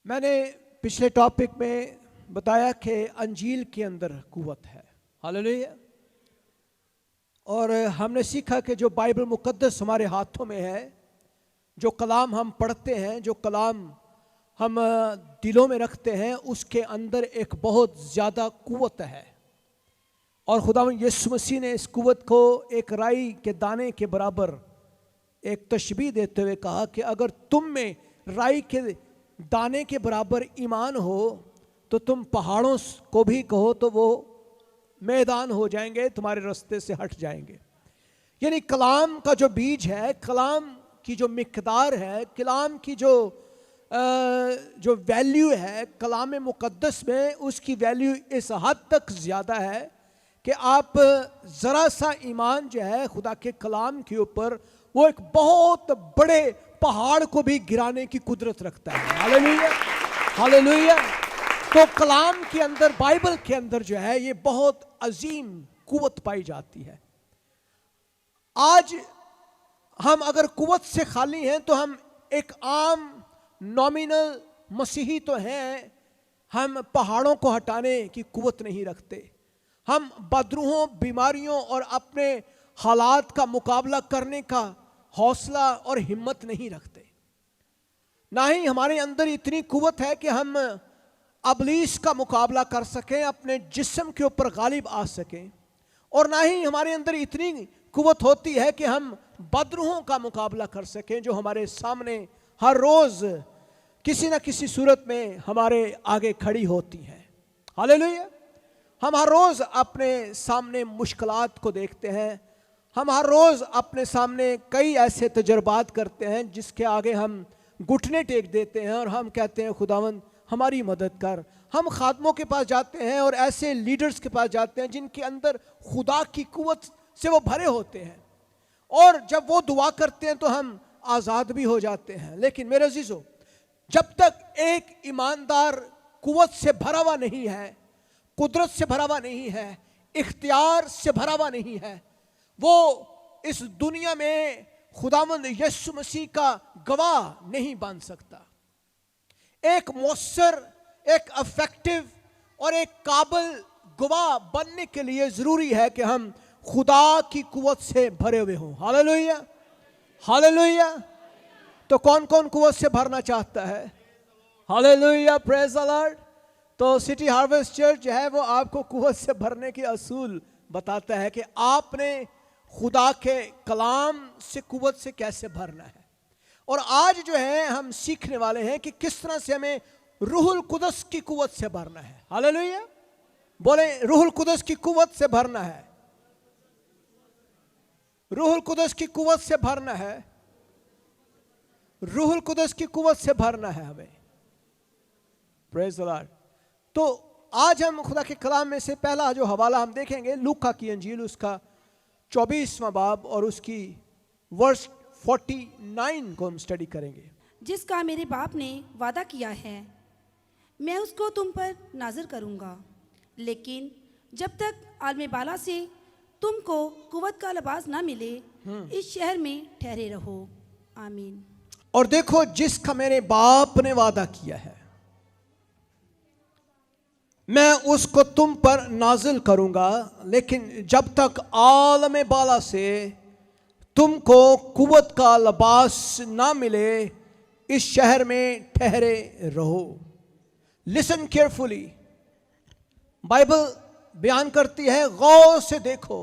मैंने पिछले टॉपिक में बताया कि अंजील के अंदर कुव्वत है। हालेलुया। और हमने सीखा कि जो बाइबल मुकद्दस हमारे हाथों में है, जो कलाम हम पढ़ते हैं, जो कलाम हम दिलों में रखते हैं, उसके अंदर एक बहुत ज़्यादा कुव्वत है। और खुदावंद यीशु मसीह ने इस कुव्वत को एक राई के दाने के बराबर एक तशबीह देते हुए कहा कि अगर तुम में राई के दाने के बराबर ईमान हो तो तुम पहाड़ों को भी कहो तो वो मैदान हो जाएंगे, तुम्हारे रास्ते से हट जाएंगे। यानी कलाम का जो बीज है, कलाम की जो मिकदार है, कलाम की जो वैल्यू है कलाम मुकद्दस में, उसकी वैल्यू इस हद तक ज़्यादा है कि आप ज़रा सा ईमान जो है खुदा के कलाम के ऊपर, वो एक बहुत बड़े पहाड़ को भी गिराने की कुदरत रखता है। Hallelujah, hallelujah. तो कलाम के अंदर, बाइबल के अंदर जो है, ये बहुत अजीम कुव्वत पाई जाती है। आज हम अगर कुव्वत से खाली हैं तो हम एक आम नॉमिनल मसीही तो हैं, हम पहाड़ों को हटाने की कुव्वत नहीं रखते। हम बदरूहों, बीमारियों और अपने हालात का मुकाबला करने का हौसला और हिम्मत नहीं रखते। ना ही हमारे अंदर इतनी कुव्वत है कि हम अबलीस का मुकाबला कर सकें, अपने जिस्म के ऊपर गालिब आ सकें। और ना ही हमारे अंदर इतनी कुव्वत होती है कि हम बदरूहों का मुकाबला कर सकें, जो हमारे सामने हर रोज़ किसी न किसी सूरत में हमारे आगे खड़ी होती हैं। हालेलुया। हम हर रोज़ अपने सामने मुश्किलात को देखते हैं। हम हर रोज़ अपने सामने कई ऐसे तजर्बात करते हैं जिसके आगे हम घुटने टेक देते हैं और हम कहते हैं खुदावंद हमारी मदद कर। हम खादमों के पास जाते हैं और ऐसे लीडर्स के पास जाते हैं जिनके अंदर खुदा की कुव्वत से वो भरे होते हैं, और जब वो दुआ करते हैं तो हम आज़ाद भी हो जाते हैं। लेकिन मेरे अजीज़ों, जब तक एक ईमानदार कुव्वत से भरा हुआ नहीं है, कुदरत से भरा हुआ नहीं है, इख्तियार से भरा हुआ नहीं है, वो इस दुनिया में खुदावंद यीशु मसीह का गवाह नहीं बन सकता। एक मौसर, एक अफेक्टिव और एक काबिल गवाह बनने के लिए ज़रूरी है कि हम खुदा की कुव्वत से भरे हुए हों। Hallelujah, hallelujah. तो कौन कौन कुव्वत से भरना चाहता है? Hallelujah, praise the Lord. तो सिटी हार्वेस्ट चर्च जो है वो आपको कुव्वत से भरने के असूल बताता है कि आपने खुदा के कलाम से कुव्वत से कैसे भरना है। और आज जो है हम सीखने वाले हैं कि किस तरह से हमें रूहुल कुदस की कुव्वत से भरना है। हालेलुया, बोले रूहुल कुदस की कुव्वत से भरना है, रूहुल कुदस की कुव्वत से भरना है, रूहुल कुदस की कुव्वत से भरना है हमें। Praise the Lord. तो आज हम खुदा के कलाम में से पहला जो हवाला हम देखेंगे, लूका की अंजील, उसका 24वां बाब और उसकी वर्स 49 को हम स्टडी करेंगे। जिसका मेरे बाप ने वादा किया है, मैं उसको तुम पर नाज़िर करूँगा, लेकिन जब तक आलम बाला से तुमको कुव्वत का लिबास ना मिले, इस शहर में ठहरे रहो। आमीन। और देखो, जिसका मेरे बाप ने वादा किया है, मैं उसको तुम पर नाजिल करूंगा, लेकिन जब तक आलम बाला से तुमको कुव्वत का लिबास ना मिले, इस शहर में ठहरे रहो। Listen carefully. बाइबल बयान करती है, गौर से देखो,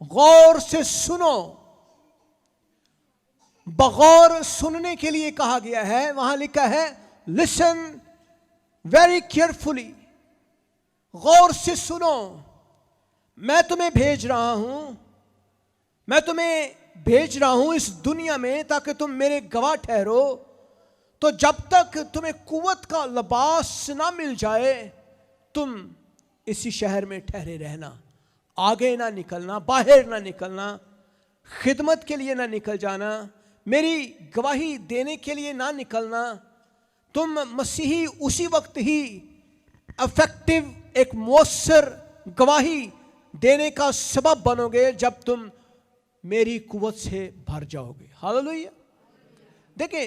गौर से सुनो। बगौर सुनने के लिए कहा गया है। वहां लिखा है लिसन वेरी केयरफुली, गौर से सुनो। मैं तुम्हें भेज रहा हूं, मैं तुम्हें भेज रहा हूं इस दुनिया में ताकि तुम मेरे गवाह ठहरो। तो जब तक तुम्हें कुव्वत का लिबास ना मिल जाए, तुम इसी शहर में ठहरे रहना। आगे ना निकलना, बाहर ना निकलना, खिदमत के लिए ना निकल जाना, मेरी गवाही देने के लिए ना निकलना। तुम मसीही उसी वक्त ही अफेक्टिव, एक मौसर गवाही देने का सबब बनोगे जब तुम मेरी कुव्वत से भर जाओगे। हालेलुया। देखिए,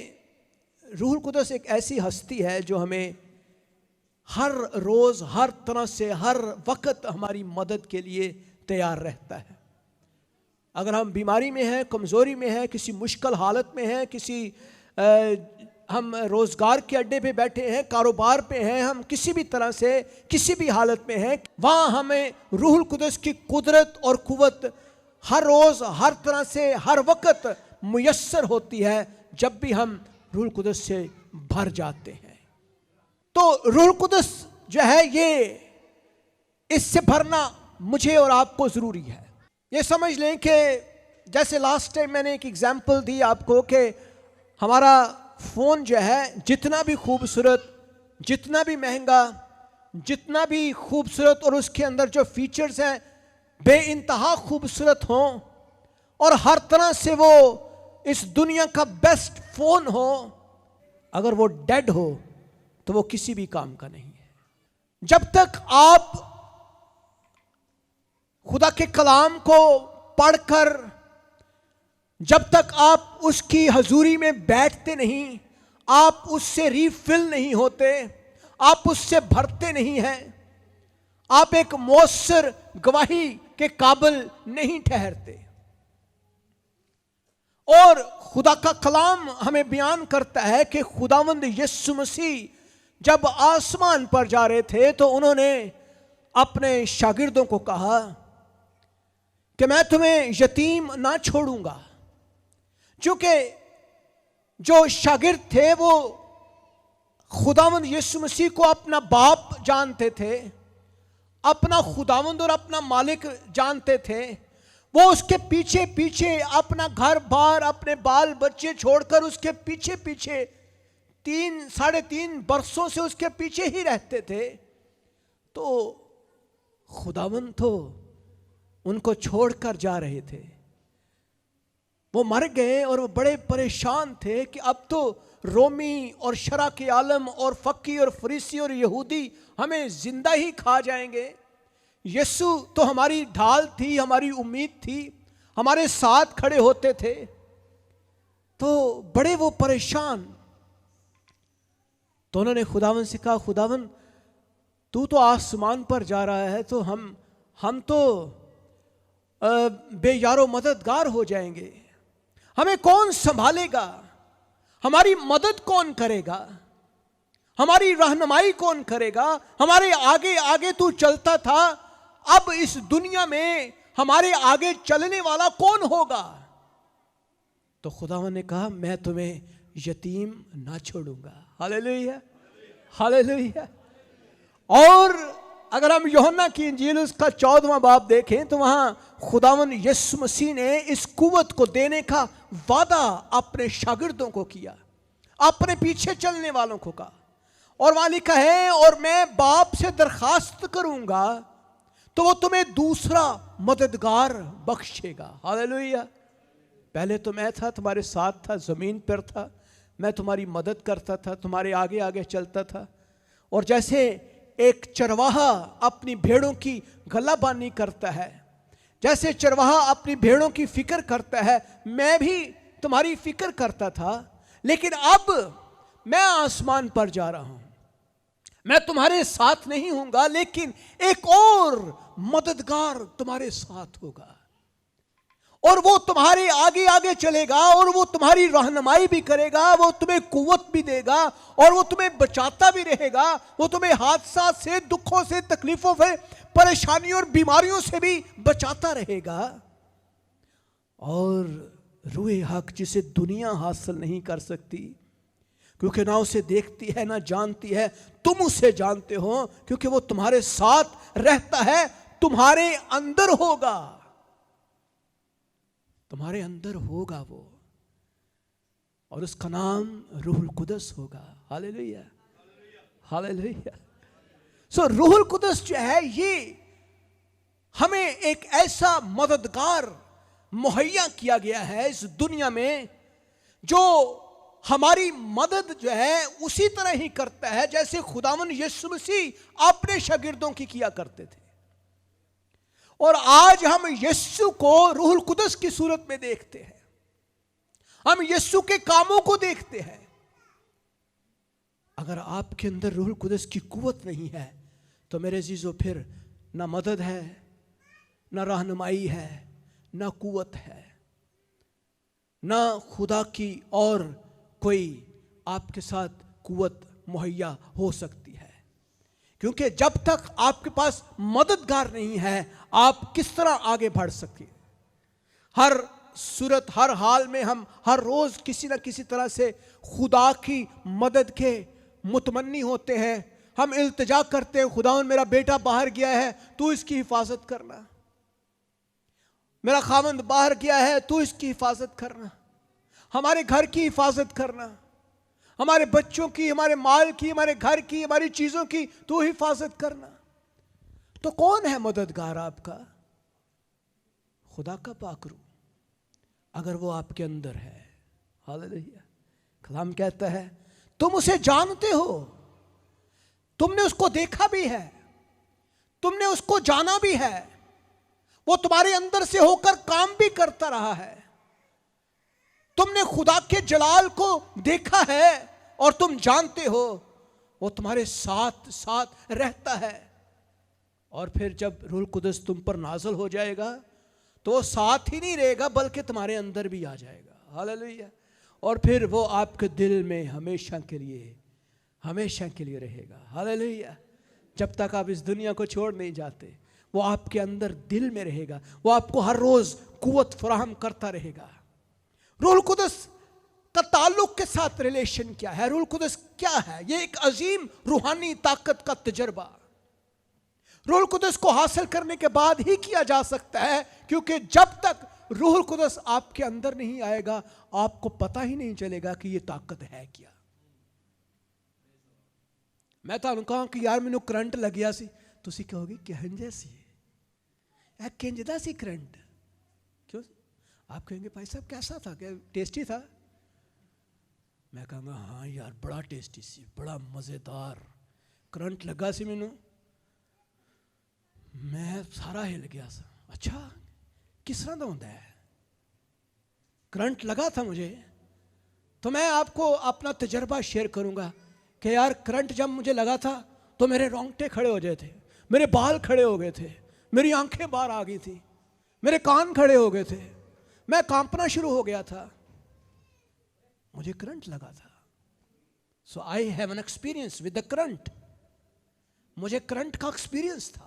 रूहुल कुदस एक ऐसी हस्ती है जो हमें हर रोज, हर तरह से, हर वक्त हमारी मदद के लिए तैयार रहता है। अगर हम बीमारी में हैं, कमज़ोरी में हैं, किसी मुश्किल हालत में हैं, हम रोज़गार के अड्डे पे बैठे हैं, कारोबार पे हैं, हम किसी भी तरह से किसी भी हालत में हैं, वहाँ हमें रूहुल कुदस की कुदरत और कुव्वत हर रोज़, हर तरह से, हर वक्त मुयस्सर होती है जब भी हम रूहुल कुदस से भर जाते हैं। तो रूहुल कुदस जो है ये, इससे भरना मुझे और आपको ज़रूरी है। ये समझ लें कि जैसे लास्ट टाइम मैंने एक एग्जाम्पल दी आपको कि हमारा फ़ोन जो है जितना भी खूबसूरत, जितना भी महंगा, जितना भी खूबसूरत और उसके अंदर जो फीचर्स हैं बेइंतहा खूबसूरत हों और हर तरह से वो इस दुनिया का बेस्ट फ़ोन हो, अगर वो डेड हो तो वो किसी भी काम का नहीं है। जब तक आप खुदा के कलाम को पढ़कर, जब तक आप उसकी हजूरी में बैठते नहीं, आप उससे रीफिल नहीं होते, आप उससे भरते नहीं हैं, आप एक मौसर गवाही के काबिल नहीं ठहरते। और खुदा का कलाम हमें बयान करता है कि खुदावंद यीशु मसीह जब आसमान पर जा रहे थे तो उन्होंने अपने शागिर्दों को कहा कि मैं तुम्हें यतीम ना छोड़ूंगा। क्योंकि जो शागिर्द थे वो खुदावंद यीशु मसीह को अपना बाप जानते थे, अपना खुदावंद और अपना मालिक जानते थे। वो उसके पीछे पीछे अपना घर बार, अपने बाल बच्चे छोड़कर उसके पीछे पीछे 3-3.5 बरसों से उसके पीछे ही रहते थे। तो खुदावंद तो उनको छोड़कर जा रहे थे, वो मर गए और वो बड़े परेशान थे कि अब तो रोमी और शरा के आलम और फक्की और फरीसी और यहूदी हमें जिंदा ही खा जाएंगे। यीशु तो हमारी ढाल थी, हमारी उम्मीद थी, हमारे साथ खड़े होते थे। तो बड़े वो परेशान। तो उन्होंने खुदावन से कहा, खुदावन तू तो आसमान पर जा रहा है, तो हम तो बेयारो मददगार हो जाएंगे, हमें कौन संभालेगा, हमारी मदद कौन करेगा, हमारी रहनुमाई कौन करेगा, हमारे आगे आगे तू चलता था, अब इस दुनिया में हमारे आगे चलने वाला कौन होगा। तो खुदावन ने कहा मैं तुम्हें यतीम ना छोड़ूंगा। Hallelujah, hallelujah. और अगर हम यूहन्ना की इंजील उसका 14वां बाब देखें तो वहां खुदावन यीशु मसीह ने इस कुव्वत को देने का वादा अपने शागिर्दों को किया, अपने पीछे चलने वालों को कहा। और वहां लिखा है, और मैं बाप से दरखास्त करूंगा तो वो तुम्हें दूसरा मददगार बख्शेगा। हालेलुया। पहले तो मैं था, तुम्हारे साथ था, जमीन पर था, मैं तुम्हारी मदद करता था, तुम्हारे आगे आगे चलता था। और जैसे एक चरवाहा अपनी भेड़ों की गलाबानी करता है, जैसे चरवाहा अपनी भेड़ों की फिक्र करता है, मैं भी तुम्हारी फिक्र करता था, लेकिन अब मैं आसमान पर जा रहा हूं, मैं तुम्हारे साथ नहीं हूंगा, लेकिन एक और मददगार तुम्हारे साथ होगा और वो तुम्हारे आगे आगे चलेगा और वो तुम्हारी रहनुमाई भी करेगा, वो तुम्हें कुव्वत भी देगा और वो तुम्हें बचाता भी रहेगा, वो तुम्हें हादसा से, दुखों से, तकलीफों से, परेशानियों और बीमारियों से भी बचाता रहेगा। और रूहे हक जिसे दुनिया हासिल नहीं कर सकती, क्योंकि ना उसे देखती है ना जानती है, तुम उसे जानते हो क्योंकि वो तुम्हारे साथ रहता है, तुम्हारे अंदर होगा, तुम्हारे अंदर होगा वो, और उसका नाम रूहुल कुदस होगा। Hallelujah, hallelujah. सो रूहुल कुदस जो है ये हमें एक ऐसा मददगार मुहैया किया गया है इस दुनिया में, जो हमारी मदद जो है उसी तरह ही करता है जैसे खुदावन यीशु मसीह अपने शागिर्दों की किया करते थे। और आज हम यीशु को रूहुल कुदस की सूरत में देखते हैं, हम यीशु के कामों को देखते हैं, अगर आपके अंदर रूहुल कुदस की कुव्वत नहीं है तो मेरे अजीजों फिर ना मदद है, ना रहनुमाई है, ना कुव्वत है, ना खुदा की और कोई आपके साथ कुव्वत मुहैया हो सकती है। क्योंकि जब तक आपके पास मददगार नहीं है आप किस तरह आगे बढ़ सके। हर सूरत, हर हाल में हम हर रोज किसी न किसी तरह से खुदा की मदद के मुतमन्नी होते हैं। हम इल्तिजा करते हैं, खुदावन मेरा बेटा बाहर गया है, तू इसकी हिफाजत करना, मेरा खामंद बाहर गया है, तू इसकी हिफाजत करना, हमारे घर की हिफाजत करना, हमारे बच्चों की, हमारे माल की, हमारे घर की, हमारी चीजों की तू हिफाजत करना। तो कौन है मददगार आपका? खुदा का पाकरू, अगर वो आपके अंदर है। हालेलुया। कलाम कहता है तुम उसे जानते हो, तुमने उसको देखा भी है, तुमने उसको जाना भी है, वो तुम्हारे अंदर से होकर काम भी करता रहा है। तुमने खुदा के जलाल को देखा है और तुम जानते हो वो तुम्हारे साथ साथ रहता है। और फिर जब रूहुल कुदस तुम पर नाज़िल हो जाएगा तो वो साथ ही नहीं रहेगा बल्कि तुम्हारे अंदर भी आ जाएगा। हालेलुया। और फिर वो आपके दिल में हमेशा के लिए रहेगा। हालेलुया। जब तक आप इस दुनिया को छोड़ नहीं जाते वो आपके अंदर दिल में रहेगा, वो आपको हर रोज कुव्वत फराहम करता रहेगा। रूहुल कुदस का ताल्लुक के साथ रिलेशन क्या है? रूहुल कुदस क्या है? ये एक अजीम रूहानी ताकत का तजर्बा रूहुल कुदस को हासिल करने के बाद ही किया जा सकता है, क्योंकि जब तक रूहुल कुदस आपके अंदर नहीं आएगा आपको पता ही नहीं चलेगा कि ये ताकत है क्या। मैं तो कहा कि यार मैनू करंट लग गया सी, तुसी कहोगे किंजे सी है, किंजदा सी करंट क्यों? आप कहेंगे भाई साहब कैसा था, क्या टेस्टी था? मैं कहूँगा हाँ यार बड़ा टेस्टी सी, बड़ा मज़ेदार करंट लगा सी मैनू, मैं सारा हिल गया सा। अच्छा किस तरह का होता है? करंट लगा था मुझे, तो मैं आपको अपना तजर्बा शेयर करूंगा कि यार करंट जब मुझे लगा था तो मेरे रोंगटे खड़े हो गए थे, मेरे बाल खड़े हो गए थे, मेरी आंखें बाहर आ गई थी, मेरे कान खड़े हो गए थे, मैं कांपना शुरू हो गया था, मुझे करंट लगा था। So I have an experience with the current, मुझे करंट का एक्सपीरियंस था।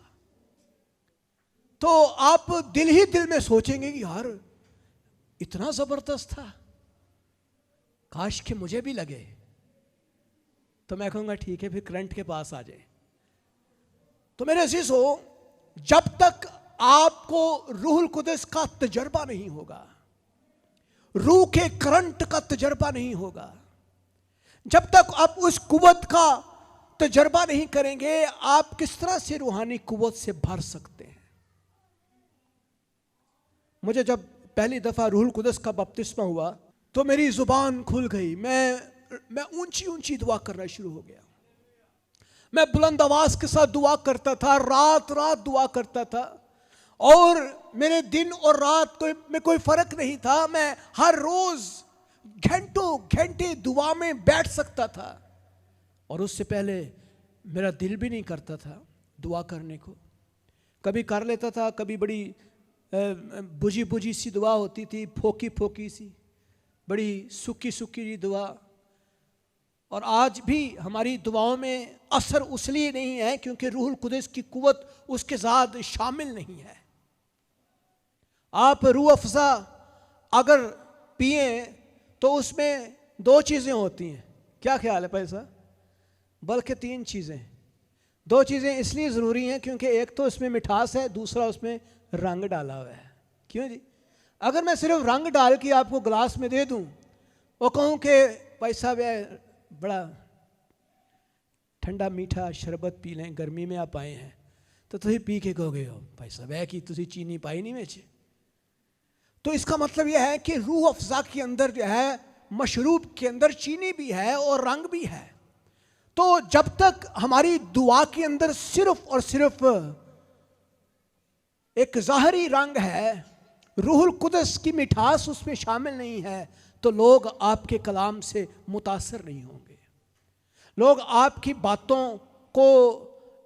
तो आप दिल ही दिल में सोचेंगे कि यार इतना जबरदस्त था, काश कि मुझे भी लगे। तो मैं कहूंगा ठीक है फिर करंट के पास आ जाए। तो मेरे अजीजों, जब तक आपको रूहुल कुदस का तजर्बा नहीं होगा, रूह के करंट का तजर्बा नहीं होगा, जब तक आप उस कुव्वत का तजर्बा नहीं करेंगे, आप किस तरह से रूहानी कुव्वत से भर सकते हैं? मुझे जब पहली दफा रूहुल कुदस का बपतिस्मा हुआ तो मेरी जुबान खुल गई, मैं ऊंची ऊंची दुआ करना शुरू हो गया। मैं बुलंद आवाज के साथ दुआ करता था, रात रात दुआ करता था, और मेरे दिन और रात में कोई फर्क नहीं था। मैं हर रोज घंटों घंटे दुआ में बैठ सकता था, और उससे पहले मेरा दिल भी नहीं करता था दुआ करने को। कभी कर लेता था, कभी बड़ी बुझी बुझी सी दुआ होती थी, फोकी फोकी सी, बड़ी सूखी सूखी दुआ। और आज भी हमारी दुआओं में असर उसलिए नहीं है क्योंकि रूहुल कुदस की कुव्वत उसके साथ शामिल नहीं है। आप रूह अफ़ज़ा अगर पिए तो उसमें दो चीज़ें होती हैं, क्या ख्याल है पैसा? बल्कि तीन चीज़ें। दो चीज़ें इसलिए ज़रूरी हैं क्योंकि एक तो उसमें मिठास है, दूसरा उसमें रंग डाला हुआ है। क्यों जी? अगर मैं सिर्फ रंग डाल के आपको गिलास में दे दूं और कहूं कि भाई साहब बड़ा ठंडा मीठा शरबत पी लें, गर्मी में आप आए हैं, तो तुम पी के कहोगे भाई साहब है कि तुम चीनी पाई नहीं में। तो इसका मतलब यह है कि रूह अफ़ज़ा के अंदर जो है, मशरूब के अंदर चीनी भी है और रंग भी है। तो जब तक हमारी दुआ के अंदर सिर्फ और सिर्फ एक ज़ाहरी रंग है, रूहुल कुदस की मिठास उसमें शामिल नहीं है, तो लोग आपके कलाम से मुतासर नहीं होंगे। लोग आपकी बातों को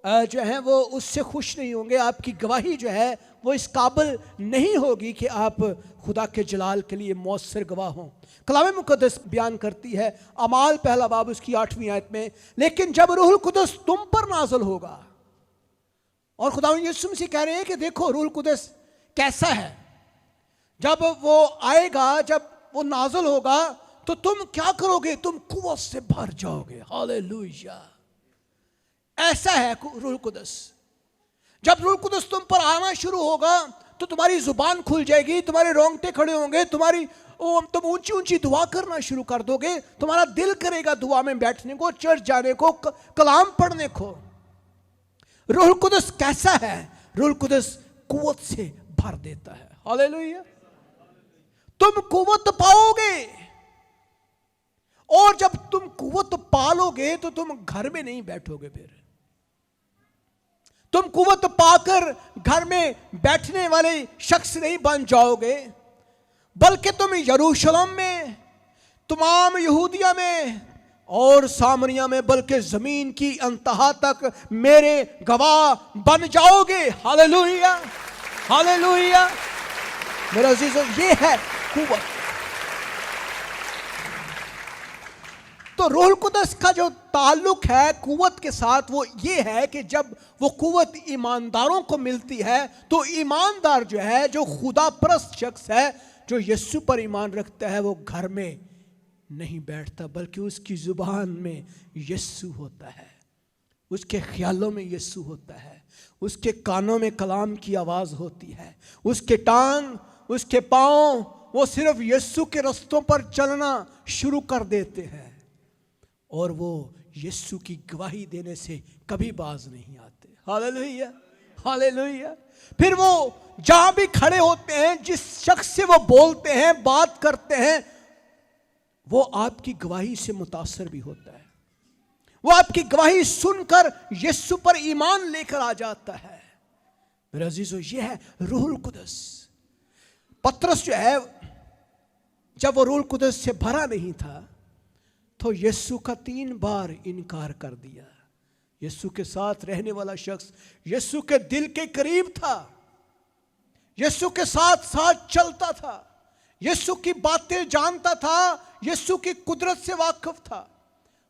जो है वो उससे खुश नहीं होंगे। आपकी गवाही जो है वो इस काबिल नहीं होगी कि आप खुदा के जलाल के लिए मौसर गवाह हों। कलाम मुकद्दस बयान करती है, अमाल पहला बाब उसकी 8वीं आयत में, लेकिन जब रूहुल कुदस तुम पर नाज़िल होगा, और खुदा यीशु मसीह कह रहे हैं कि देखो रूहुल कुदस कैसा है, जब वो आएगा, जब वो नाज़िल होगा तो तुम क्या करोगे, तुम कुव्वत से भर जाओगे। हालेलुया। ऐसा है रूहुल कुदस। जब रूहुल कुदस तुम पर आना शुरू होगा तो तुम्हारी जुबान खुल जाएगी, तुम्हारे रोंगटे खड़े होंगे, तुम ऊंची ऊंची दुआ करना शुरू कर दोगे, तुम्हारा दिल करेगा दुआ में बैठने को, चर्च जाने को, कलाम पढ़ने को। रूहुल कुदस कैसा है? रूहुल कुदस कुव्वत से भर देता है। हालेलुया। तुम कुव्वत पाओगे, और जब तुम कुव्वत पालोगे तो तुम घर में नहीं बैठोगे, फिर तुम कुव्वत पाकर घर में बैठने वाले शख्स नहीं बन जाओगे, बल्कि तुम यरूशलेम में, तमाम यहूदिया में और सामरिया में, बल्कि जमीन की अंतहा तक मेरे गवाह बन जाओगे। Hallelujah, hallelujah. मेरा अजीजों, ये है कुव्वत। तो रूहुल कुदस का जो ताल्लुक है कुव्वत के साथ, वो ये है कि जब वो कुव्वत ईमानदारों को मिलती है तो ईमानदार जो है, जो खुदा परस्त शख्स है, जो यीशु पर ईमान रखता है, वो घर में नहीं बैठता, बल्कि उसकी जुबान में यीशु होता है, उसके ख्यालों में यीशु होता है, उसके कानों में कलाम की आवाज़ होती है, उसके टांग, उसके पाँव, वो सिर्फ यीशु के रस्तों पर चलना शुरू कर देते हैं, और वो यीशु की गवाही देने से कभी बाज नहीं आते। Hallelujah, hallelujah. फिर वो जहां भी खड़े होते हैं, जिस शख्स से वो बोलते हैं, बात करते हैं, वो आपकी गवाही से मुतासर भी होता है, वो आपकी गवाही सुनकर यीशु पर ईमान लेकर आ जाता है। मेरे अजीजों, ये है रूहुल कुदस। पतरस जो है, जब वो रूहुल कुदस से भरा नहीं था तो यीशु का 3 बार इनकार कर दिया। यीशु के साथ रहने वाला शख्स यीशु के दिल के करीब था, यीशु के साथ साथ चलता था, यीशु की बातें जानता था, यीशु की कुदरत से वाकिफ था।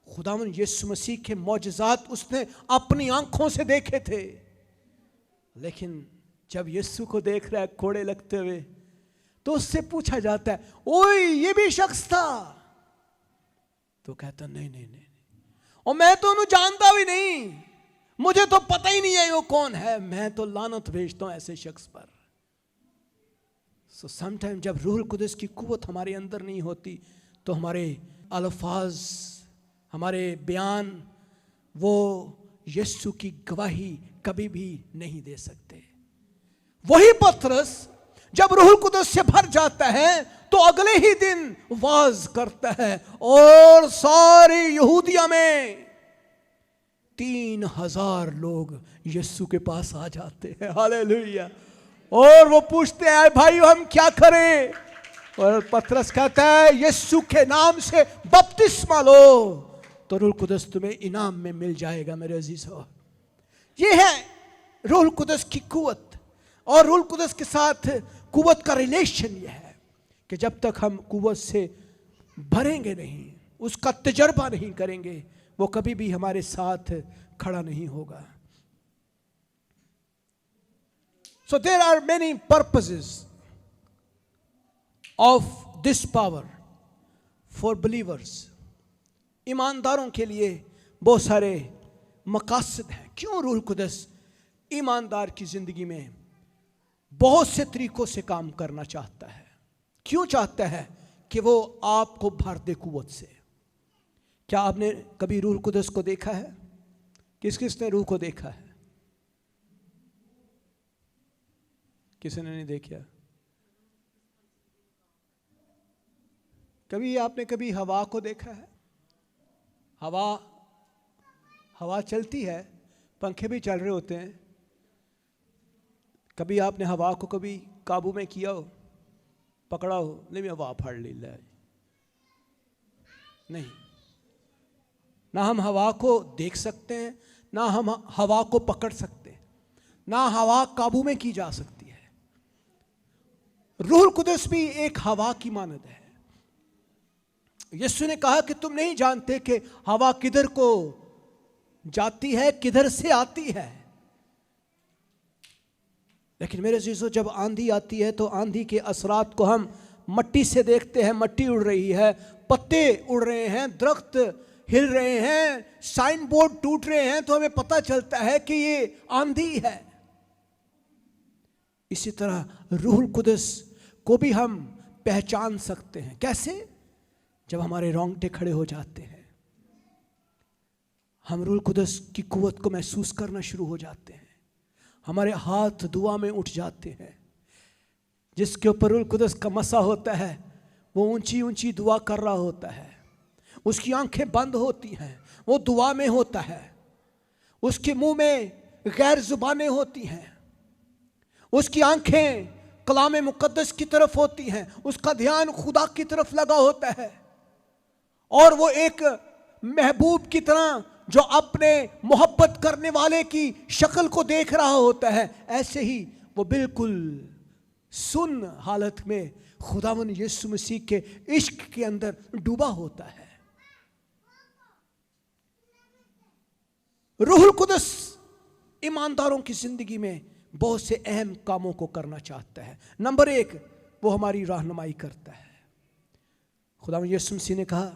खुदावंद यीशु मसीह के मौजज़ात उसने अपनी आंखों से देखे थे, लेकिन जब यीशु को देख रहा है कोड़े लगते हुए, तो उससे पूछा जाता है, ओए ये भी शख्स था? तो कहता नहीं नहीं नहीं, और मैं तो उन्हें जानता भी नहीं, मुझे तो पता ही नहीं है वो कौन है, मैं तो लानत भेजता हूं ऐसे शख्स पर। सो समटाइम जब रूहुल कुदस की कुव्वत हमारे अंदर नहीं होती तो हमारे अल्फाज, हमारे बयान, वो यीशु की गवाही कभी भी नहीं दे सकते। वही पतरस जब रूहुल कुदस से भर जाता है तो अगले ही दिन वाज करता है, और सारी यहूदिया में 3000 लोग यीशु के पास आ जाते हैं। हालेलुया। और वो पूछते हैं, भाई हम क्या करें? और पतरस कहता है, यीशु के नाम से बपतिस्मा लो तो रूहुल कुदस तुम्हें इनाम में मिल जाएगा। मेरे अजीजों, ये है रूहुल कुदस की कुव्वत। और रूहुल कुदस के साथ कुव्वत का रिलेशन यह है कि जब तक हम कुव्वत से भरेंगे नहीं, उसका तजर्बा नहीं करेंगे, वो कभी भी हमारे साथ खड़ा नहीं होगा। So there are many purposes of this power for believers. ईमानदारों के लिए बहुत सारे मकासद हैं। क्यों रूहुल कुदस ईमानदार की जिंदगी में बहुत से तरीकों से काम करना चाहता है? क्यों चाहता है कि वो आपको भर दे कुव्वत से? क्या आपने कभी रूहुल कुदस को देखा है? किस किस ने रूह को देखा है? किसी ने नहीं देखा? कभी आपने कभी हवा को देखा है? हवा चलती है, पंखे भी चल रहे होते हैं। कभी आपने हवा को कभी काबू में किया हो, पकड़ा हो? नहीं, मैं हवा फाड़ ली, नहीं ना हम हवा को देख सकते हैं, ना हम हवा को पकड़ सकते हैं, ना हवा काबू में की जा सकती है। रूहुल कुदस भी एक हवा की मानद है। यीशु ने कहा कि तुम नहीं जानते कि हवा किधर को जाती है, किधर से आती है। लेकिन मेरे अजीजों, जब आंधी आती है तो आंधी के असरात को हम मट्टी से देखते हैं। मट्टी उड़ रही है, पत्ते उड़ रहे हैं, दरख्त हिल रहे हैं, साइन बोर्ड टूट रहे हैं, तो हमें पता चलता है कि ये आंधी है। इसी तरह रूहुल कुदस को भी हम पहचान सकते हैं। कैसे? जब हमारे रोंगटे खड़े हो जाते हैं, हम रूहुल कुदस की कुव्वत को महसूस करना शुरू हो जाते हैं। हमारे हाथ दुआ में उठ जाते हैं। जिसके ऊपर रूहुल कुदस का मसा होता है वो ऊंची ऊंची दुआ कर रहा होता है। उसकी आंखें बंद होती हैं, वो दुआ में होता है। उसके मुंह में गैर जुबानें होती हैं, उसकी आंखें कलाम मुकद्दस की तरफ होती हैं, उसका ध्यान खुदा की तरफ लगा होता है। और वो एक महबूब की तरह जो अपने मोहब्बत करने वाले की शक्ल को देख रहा होता है, ऐसे ही वो बिल्कुल सुन हालत में खुदावन यीशु मसीह के इश्क के अंदर डूबा होता है। रूहुल कुदस ईमानदारों की जिंदगी में बहुत से अहम कामों को करना चाहता है। नंबर 1, वो हमारी रहनुमाई करता है। खुदावन यीशु मसीह ने कहा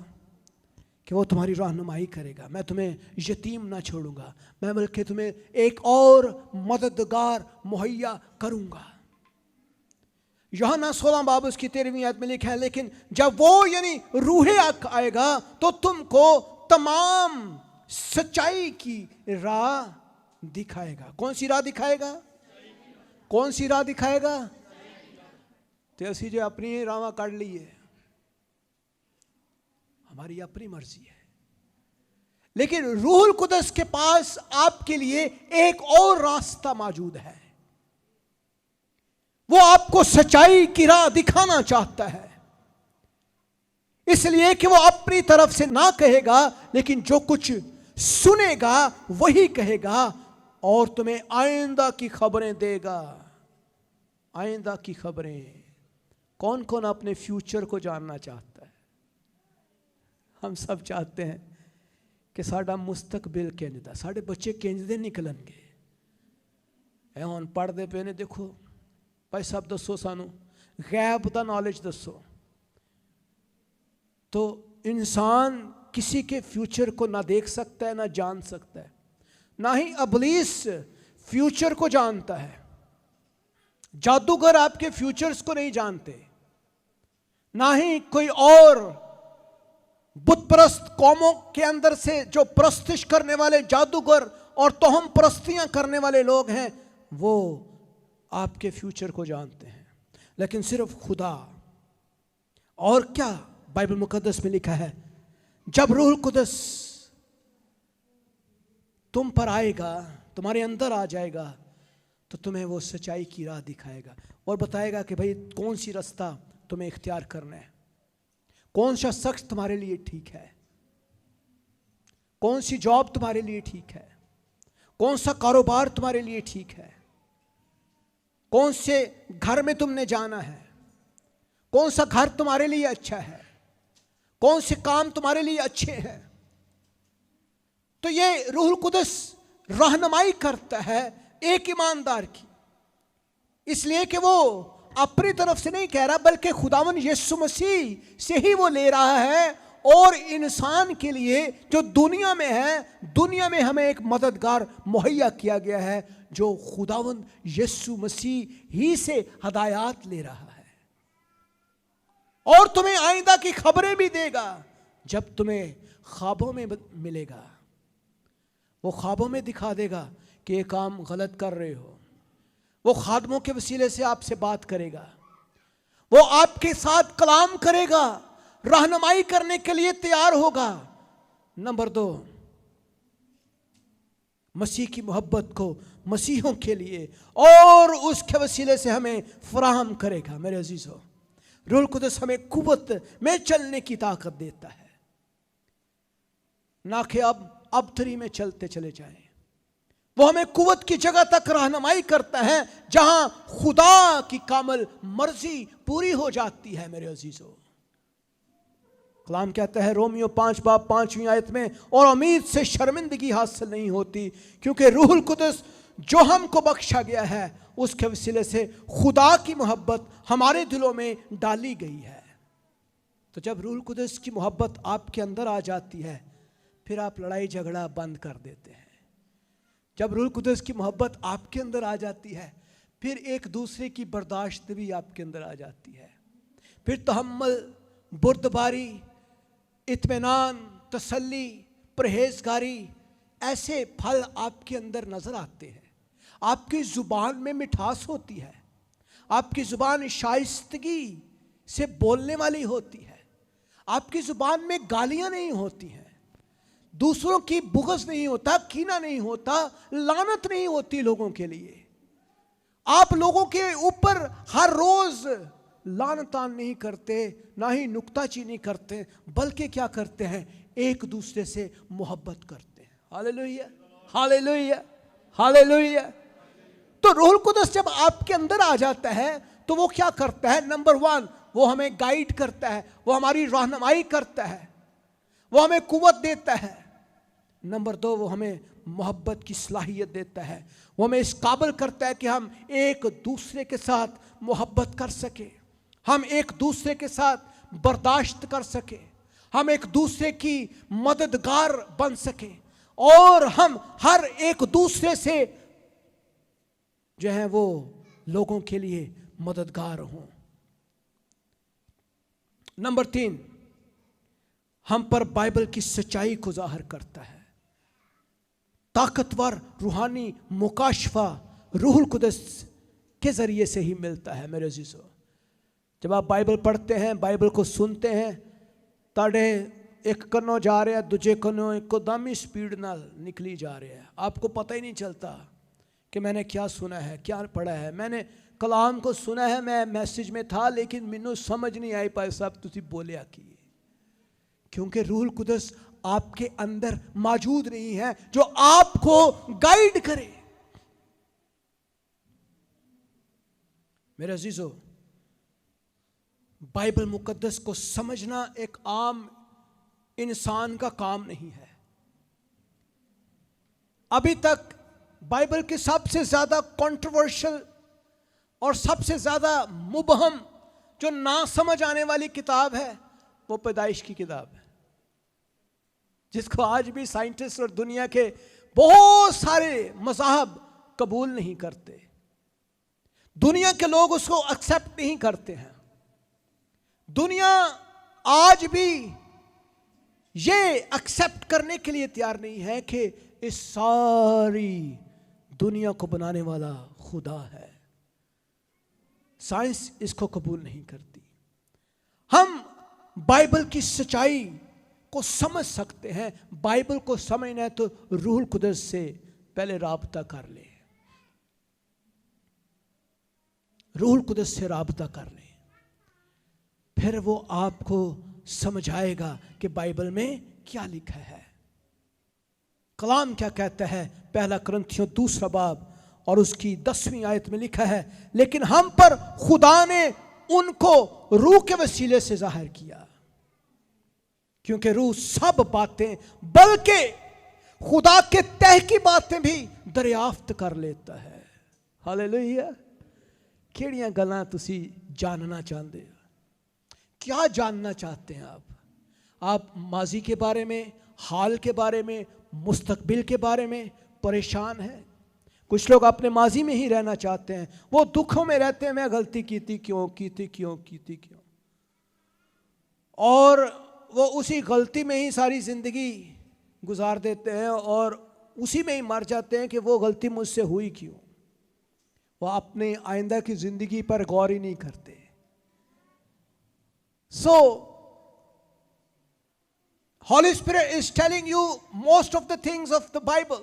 कि वो तुम्हारी रहनुमाई करेगा। मैं तुम्हें यतीम ना छोड़ूंगा, मैं बल्कि तुम्हें एक और मददगार मुहैया करूंगा। यूहन्ना 16 बाब उसकी 13वीं आयत में लिखा है, लेकिन जब वो यानी रूहे हक आएगा तो तुमको तमाम सच्चाई की राह दिखाएगा। कौन सी राह दिखाएगा? कौन सी राह दिखाएगा? तो ऐसी जो अपनी राह काट ली है, हमारी अपनी मर्जी है। लेकिन रूहुल कुदस के पास आपके लिए एक और रास्ता मौजूद है। वो आपको सच्चाई की राह दिखाना चाहता है, इसलिए कि वो अपनी तरफ से ना कहेगा, लेकिन जो कुछ सुनेगा वही कहेगा और तुम्हें आइंदा की खबरें देगा। आइंदा की खबरें। कौन कौन अपने फ्यूचर को जानना चाहता है? हम सब चाहते हैं कि साडा मुस्तकबिल किंज दा, साडे बच्चे किंज दे निकलणगे। ए हुण पढ़दे पे ने, देखो भाई साहब दसो सानू गैब दा नॉलेज दसो। तो इंसान किसी के फ्यूचर को ना देख सकता है, ना जान सकता है। ना ही इब्लीस फ्यूचर को जानता है। जादूगर आपके फ्यूचर्स को नहीं जानते। ना ही कोई और बुतप्रस्त कौमों के अंदर से जो प्रस्तिश करने वाले जादूगर और तोहम प्रस्तियां करने वाले लोग हैं, वो आपके फ्यूचर को जानते हैं। लेकिन सिर्फ खुदा। और क्या बाइबल मुकद्दस में लिखा है, जब रूहुल कुदस तुम पर आएगा, तुम्हारे अंदर आ जाएगा, तो तुम्हें वो सच्चाई की राह दिखाएगा और बताएगा कि भाई कौन सी रास्ता तुम्हें इख्तियार करना है, कौन सा शख्स तुम्हारे लिए ठीक है, कौन सी जॉब तुम्हारे लिए ठीक है, कौन सा कारोबार तुम्हारे लिए ठीक है, कौन से घर में तुमने जाना है, कौन सा घर तुम्हारे लिए अच्छा है, कौन से काम तुम्हारे लिए अच्छे हैं। तो ये रूहुल कुदस रहनुमाई करता है एक ईमानदार की, इसलिए कि वो अपनी तरफ से नहीं कह रहा, बल्कि खुदावन यीशु मसीह से ही वो ले रहा है। और इंसान के लिए जो दुनिया में है, दुनिया में हमें एक मददगार मुहैया किया गया है जो खुदावन यीशु मसीह ही से हदायत ले रहा है। और तुम्हें आइंदा की खबरें भी देगा। जब तुम्हें ख्वाबों में मिलेगा, वो ख्वाबों में दिखा देगा कि ये काम गलत कर रहे हो। वो खादमों के वसीले से आपसे बात करेगा, वो आपके साथ कलाम करेगा, रहनुमाई करने के लिए तैयार होगा। नंबर 2, मसीह की मोहब्बत को मसीहों के लिए और उसके वसीले से हमें फराहम करेगा। मेरे अजीजों, रूहुल कुदस हमें कुव्वत में चलने की ताकत देता है। ना कि अब थ्री में चलते चले जाएं। वो हमें कुव्वत की जगह तक रहनुमाई करता है जहां खुदा की कामल मर्जी पूरी हो जाती है। मेरे अजीजों, कलाम कहता है रोमियो 5 बाब 5वीं आयत में, और उम्मीद से शर्मिंदगी हासिल नहीं होती क्योंकि रूहुल कुदस जो हमको बख्शा गया है उसके वसीले से खुदा की मोहब्बत हमारे दिलों में डाली गई है। तो जब रूहुल कुदस की मोहब्बत आपके अंदर आ जाती है फिर आप लड़ाई झगड़ा बंद कर देते हैं। जब रूहुल कुदस की मोहब्बत आपके अंदर आ जाती है फिर एक दूसरे की बर्दाश्त भी आपके अंदर आ जाती है। फिर तहम्मुल, बुर्दबारी, इत्मीनान, तसल्ली, परहेजगारी, ऐसे फल आपके अंदर नजर आते हैं। आपकी जुबान में मिठास होती है, आपकी जुबान शाइस्तगी से बोलने वाली होती है, आपकी जुबान में गालियां नहीं होती हैं, दूसरों की बुग़्ज़ नहीं होता, कीना नहीं होता, लानत नहीं होती लोगों के लिए। आप लोगों के ऊपर हर रोज लानतान नहीं करते, ना ही नुक्ताचीनी करते, बल्कि क्या करते हैं, एक दूसरे से मोहब्बत करते हैं। Hallelujah, hallelujah, hallelujah. तो रूहुल कुदस जब आपके अंदर आ जाता है तो वो क्या करता है? नंबर 1, वो हमें गाइड करता है, वो हमारी रहनुमाई करता है, वो हमें कुव्वत देता है। नंबर 2, वो हमें मोहब्बत की सलाहियत देता है, वो हमें इस काबिल करता है कि हम एक दूसरे के साथ मोहब्बत कर सके, हम एक दूसरे के साथ बर्दाश्त कर सके, हम एक दूसरे की मददगार बन सके और हम हर एक दूसरे से जो है वो लोगों के लिए मददगार हों। नंबर 3, हम पर बाइबल की सच्चाई को जाहिर करता है। ताकतवर रूहानी मुकाशफा रूहुल कुदस के जरिए से ही मिलता है। मेरे अजीजों, जब आप बाइबल पढ़ते हैं, बाइबल को सुनते हैं, ताड़े एक कन्नो जा रहे हैं, दूजे कन्नो एकदम ही स्पीड नाल निकली जा रहे हैं, आपको पता ही नहीं चलता कि मैंने क्या सुना है, क्या पढ़ा है। मैंने कलाम को सुना है, मैं मैसेज में था, लेकिन मैनू समझ नहीं आई भाई साहब तुसी बोलिया की, क्योंकि रूहुल कुदस आपके अंदर मौजूद नहीं है जो आपको गाइड करे। मेरे अजीजों, बाइबल मुकद्दस को समझना एक आम इंसान का काम नहीं है। अभी तक बाइबल की सबसे ज्यादा कंट्रोवर्शियल और सबसे ज्यादा मुबहम जो ना समझ आने वाली किताब है वो पैदाइश की किताब है, जिसको आज भी साइंटिस्ट और दुनिया के बहुत सारे मज़हब कबूल नहीं करते। दुनिया के लोग उसको एक्सेप्ट नहीं करते हैं। दुनिया आज भी ये एक्सेप्ट करने के लिए तैयार नहीं है कि इस सारी दुनिया को बनाने वाला खुदा है। साइंस इसको कबूल नहीं करती। हम बाइबल की सच्चाई को समझ सकते हैं। बाइबल को समझना है तो रूहुल कुदस से पहले राबता कर ले, रूहुल कुदस से राबता कर ले, फिर वो आपको समझाएगा कि बाइबल में क्या लिखा है। कलाम क्या कहता है? पहला कुरिन्थियों 2 बाब और उसकी 10वीं आयत में लिखा है, लेकिन हम पर खुदा ने उनको रूह के वसीले से जाहिर किया, क्योंकि रूह सब बातें बल्कि खुदा के तह की बातें भी दरियाफ्त कर लेता है। हालेलुया। केड़ियां गल्लां तुसी जानना चाहते हो? क्या जानना चाहते हैं आप माजी के बारे में, हाल के बारे में, मुस्तकबिल के बारे में परेशान हैं। कुछ लोग अपने माजी में ही रहना चाहते हैं, वो दुखों में रहते हैं, मैं गलती की थी क्यों, और वो उसी गलती में ही सारी ज़िंदगी गुजार देते हैं और उसी में ही मर जाते हैं कि वो गलती मुझसे हुई क्यों। वो अपने आइंदा की ज़िंदगी पर गौर ही नहीं करते। So, Holy Spirit is telling you most of the things of the Bible.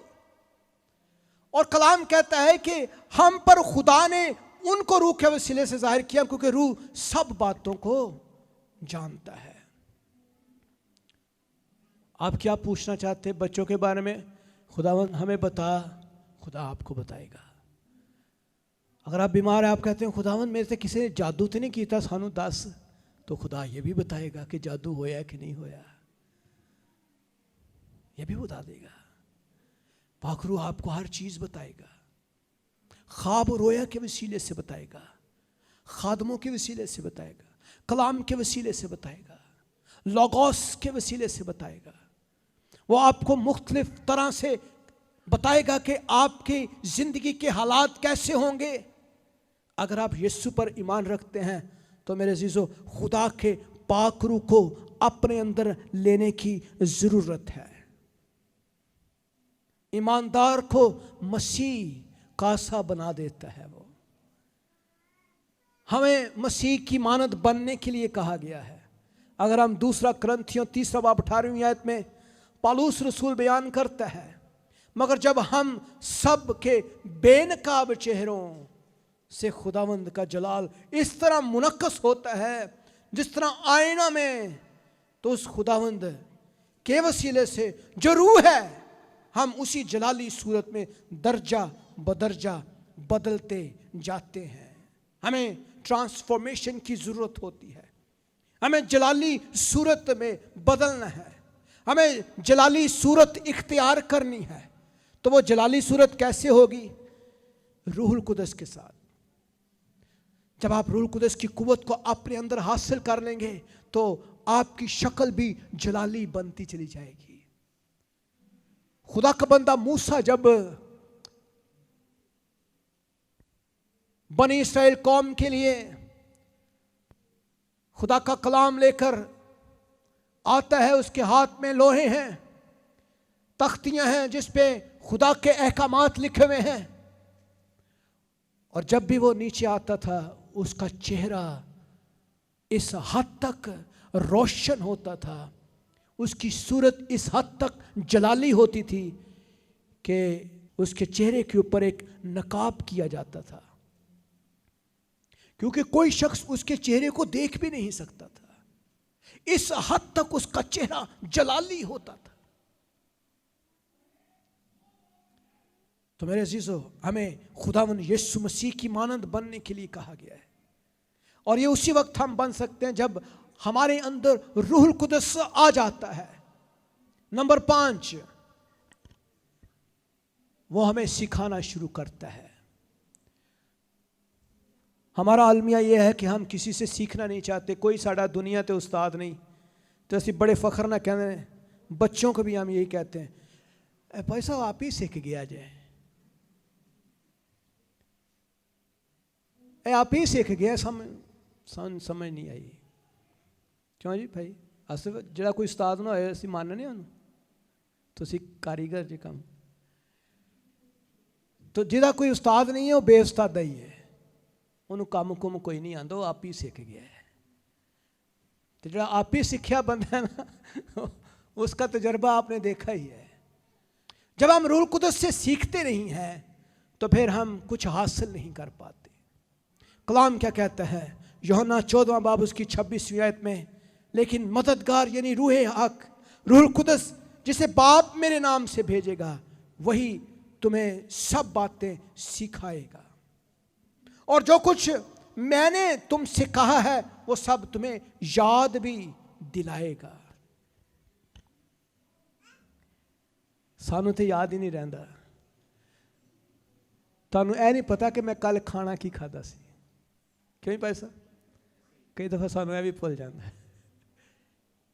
और कलाम कहता है कि हम पर खुदा ने उनको रूह के वसीले से जाहिर किया, क्योंकि रूह सब बातों को जानता है। आप क्या पूछना चाहते हैं बच्चों के बारे में? खुदावंद हमें बता, खुदा आपको बताएगा। अगर आप बीमार हैं, आप कहते हैं खुदावंद मेरे से किसी ने जादू तो नहीं किया, सानू दस, तो खुदा ये भी बताएगा कि जादू होया कि नहीं होया, ये भी बता देगा। पाखरू आपको हर चीज बताएगा। ख्वाब रोया के वसीले से बताएगा, खादमों के वसीले से बताएगा, कलाम के वसीले से बताएगा, लोगोस के वसीले से बताएगा। वो आपको मुख्तलिफ तरह से बताएगा कि आपकी जिंदगी के हालात कैसे होंगे। अगर आप यीशु पर ईमान रखते हैं तो मेरे अजीजों, खुदा के पाखरू को अपने अंदर लेने की जरूरत है। ईमानदार को मसीह कासा बना देता है। वो हमें मसीह की मानद बनने के लिए कहा गया है। अगर हम दूसरा करंथियों 3 बाब 18वीं आयत में पौलुस रसूल बयान करता है, मगर जब हम सब के बेनकाब चेहरों से खुदावंद का जलाल इस तरह मुनक्कस होता है जिस तरह आईना में, तो उस खुदावंद के वसीले से जो रूह है, हम उसी जलाली सूरत में दर्जा बदर्जा बदलते जाते हैं। हमें ट्रांसफॉर्मेशन की जरूरत होती है। हमें जलाली सूरत में बदलना है, हमें जलाली सूरत इख्तियार करनी है। तो वो जलाली सूरत कैसे होगी? रूहुल कुदस के साथ। जब आप रूहुल कुदस की कुव्वत को अपने अंदर हासिल कर लेंगे तो आपकी शक्ल भी जलाली बनती चली जाएगी। खुदा का बंदा मूसा जब बनी इस्राएल कौम के लिए खुदा का कलाम लेकर आता है, उसके हाथ में लोहे हैं, तख्तियां हैं जिस पे खुदा के अहकामात लिखे हुए हैं। और जब भी वो नीचे आता था उसका चेहरा इस हद तक रोशन होता था, उसकी सूरत इस हद तक जलाली होती थी कि उसके चेहरे के ऊपर एक नकाब किया जाता था, क्योंकि कोई शख्स उसके चेहरे को देख भी नहीं सकता था। इस हद तक उसका चेहरा जलाली होता था। तो मेरे अजीजों, हमें खुदावंद यीशु मसीह की मानंद बनने के लिए कहा गया है। और ये उसी वक्त हम बन सकते हैं जब हमारे अंदर रूहुल कुदस आ जाता है। नंबर 5, वो हमें सिखाना शुरू करता है। हमारा अलमिया यह है कि हम किसी से सीखना नहीं चाहते। कोई साड़ा दुनिया ते उस्ताद नहीं, तो असी बड़े फख्र ना कहते हैं। बच्चों को भी हम यही कहते हैं, भाई साहब आप ही सीख गया जाए, आप ही सीख गया, समझ नहीं आई। क्यों जी भाई? अस जो कोई उस्ताद ना होए असी मानने उन्होंने, तुसी कारीगर जी कम। तो जिहदा कोई उस्ताद नहीं है वो बेउस्तादा ही है, उन्होंने काम कुम कोई नहीं आता, वो आप ही सीख गया है। तो जो आप ही सीखा बंदा है ना, उसका तजर्बा आपने देखा ही है। जब हम रूहुल कुदस से सीखते नहीं हैं तो फिर हम कुछ हासिल नहीं कर पाते। कलाम क्या कहता है? यूहन्ना 14वां बाब उसकी 26वीं आयत में, लेकिन मददगार यानी रूहे हक, रूहुल कुदस जिसे बाप मेरे नाम से भेजेगा, वही तुम्हें सब बातें सिखाएगा और जो कुछ मैंने तुमसे कहा है वो सब तुम्हें याद भी दिलाएगा। सानू तो याद ही नहीं रहता। तुहानू यह नहीं पता कि मैं कल खाना की खाता सी, क्यों पैसा? कई दफा सानू यह भी भुल जाता है,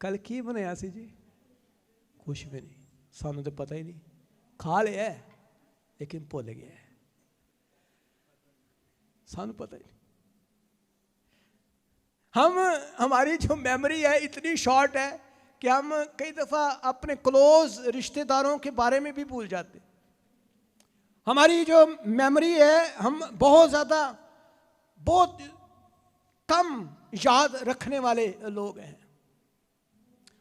कल की बनाया सी जी? कुछ भी नहीं, सानू तो पता ही नहीं। खा लिया लेकिन भुल गया, सानू पता ही नहीं। हमारी जो मेमोरी है इतनी शॉर्ट है कि हम कई दफ़ा अपने क्लोज रिश्तेदारों के बारे में भी भूल जाते। हमारी जो मेमोरी है, हम बहुत कम याद रखने वाले लोग हैं।